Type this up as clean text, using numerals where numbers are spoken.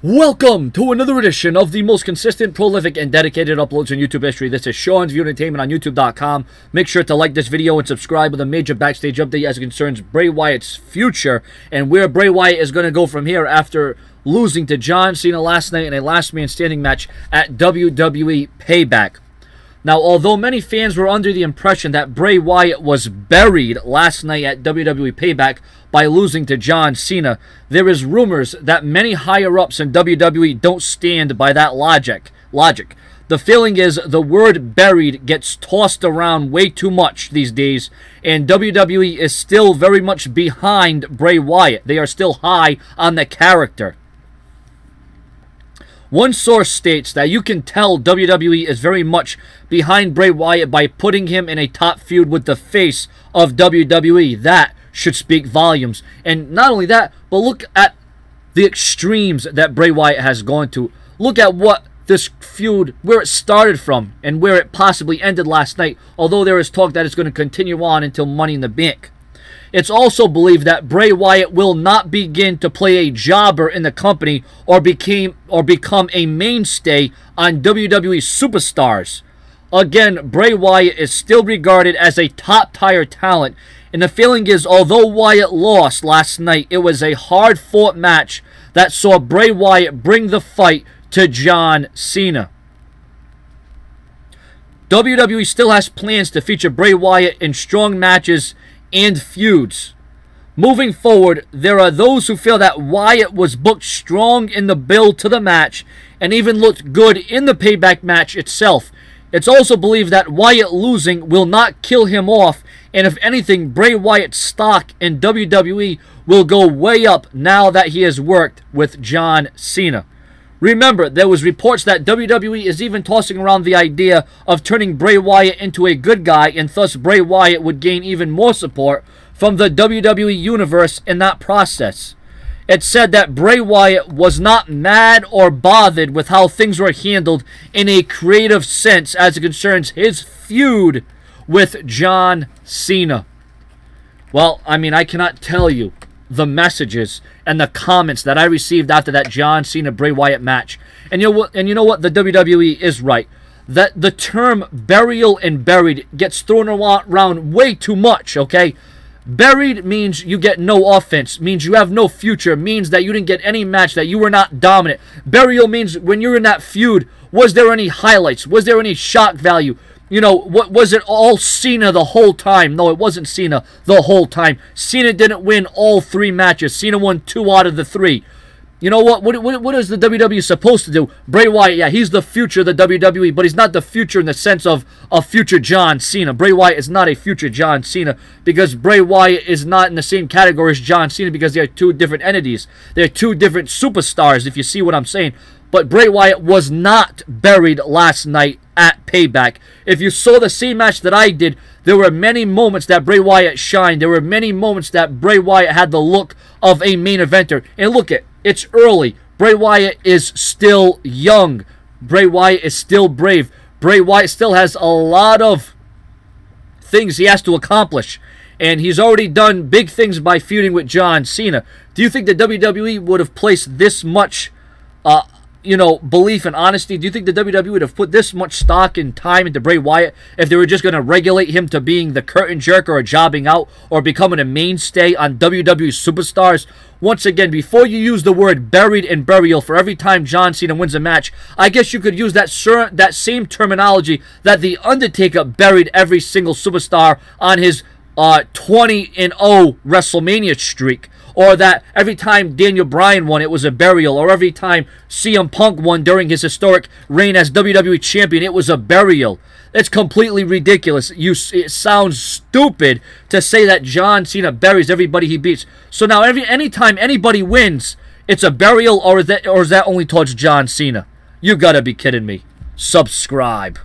Welcome to another edition of the most consistent, prolific, and dedicated uploads in YouTube history. This is Sean's View Entertainment on YouTube.com. Make sure to like this video and subscribe with a major backstage update as it concerns Bray Wyatt's future and where Bray Wyatt is going to go from here after losing to John Cena last night in a last man standing match at WWE Payback. Now, although many fans were under the impression that Bray Wyatt was buried last night at WWE Payback by losing to John Cena, there is rumors that many higher-ups in WWE don't stand by that logic. The feeling is the word buried gets tossed around way too much these days, and WWE is still very much behind Bray Wyatt. They are still high on the character. One source states that you can tell WWE is very much behind Bray Wyatt by putting him in a top feud with the face of WWE. That should speak volumes. And not only that, but look at the extremes that Bray Wyatt has gone to. Look at what this feud, where it started from and where it possibly ended last night, although there is talk that it's going to continue on until Money in the Bank. It's also believed that Bray Wyatt will not begin to play a jobber in the company or become a mainstay on WWE superstars. Again, Bray Wyatt is still regarded as a top-tier talent, and the feeling is, although Wyatt lost last night, it was a hard-fought match that saw Bray Wyatt bring the fight to John Cena. WWE still has plans to feature Bray Wyatt in strong matches and feuds. Moving forward, there are those who feel that Wyatt was booked strong in the build to the match and even looked good in the Payback match itself. It's also believed that Wyatt losing will not kill him off, and if anything, Bray Wyatt's stock in WWE will go way up now that he has worked with John Cena. Remember, there was reports that WWE is even tossing around the idea of turning Bray Wyatt into a good guy, and thus Bray Wyatt would gain even more support from the WWE Universe in that process. It's said that Bray Wyatt was not mad or bothered with how things were handled in a creative sense as it concerns his feud with John Cena. Well, I mean, I cannot tell you the messages and the comments that I received after that John Cena Bray Wyatt match. And you know what? The WWE is right. That the term burial and buried gets thrown around way too much, okay? Buried means you get no offense, means you have no future, means that you didn't get any match, that you were not dominant. Burial means when you're in that feud, was there any highlights? Was there any shock value? You know, what was it all Cena the whole time? No, it wasn't Cena the whole time. Cena didn't win all 3 matches. Cena won 2 out of the 3. You know what? What is the WWE supposed to do? Bray Wyatt, yeah, he's the future of the WWE, but he's not the future in the sense of a future John Cena. Bray Wyatt is not a future John Cena because Bray Wyatt is not in the same category as John Cena because they are 2 different entities. They're 2 different superstars, if you see what I'm saying. But Bray Wyatt was not buried last night at Payback. If you saw the same match that I did, there were many moments that Bray Wyatt shined. There were many moments that Bray Wyatt had the look of a main eventer. And look it's early. Bray Wyatt is still young. Bray Wyatt is still brave. Bray Wyatt still has a lot of things he has to accomplish. And he's already done big things by feuding with Cena. Do you think the WWE would have placed this much belief and honesty? Do you think the WWE would have put this much stock and time into Bray Wyatt if they were just going to regulate him to being the curtain jerker or jobbing out or becoming a mainstay on WWE superstars? Once again, before you use the word buried and burial for every time John Cena wins a match, I guess you could use that same terminology that The Undertaker buried every single superstar on his 20-0 WrestleMania streak. Or that every time Daniel Bryan won, it was a burial. Or every time CM Punk won during his historic reign as WWE Champion, it was a burial. It's completely ridiculous. It sounds stupid to say that John Cena buries everybody he beats. So now anytime anybody wins, it's a burial, or is that only towards John Cena? You gotta be kidding me. Subscribe.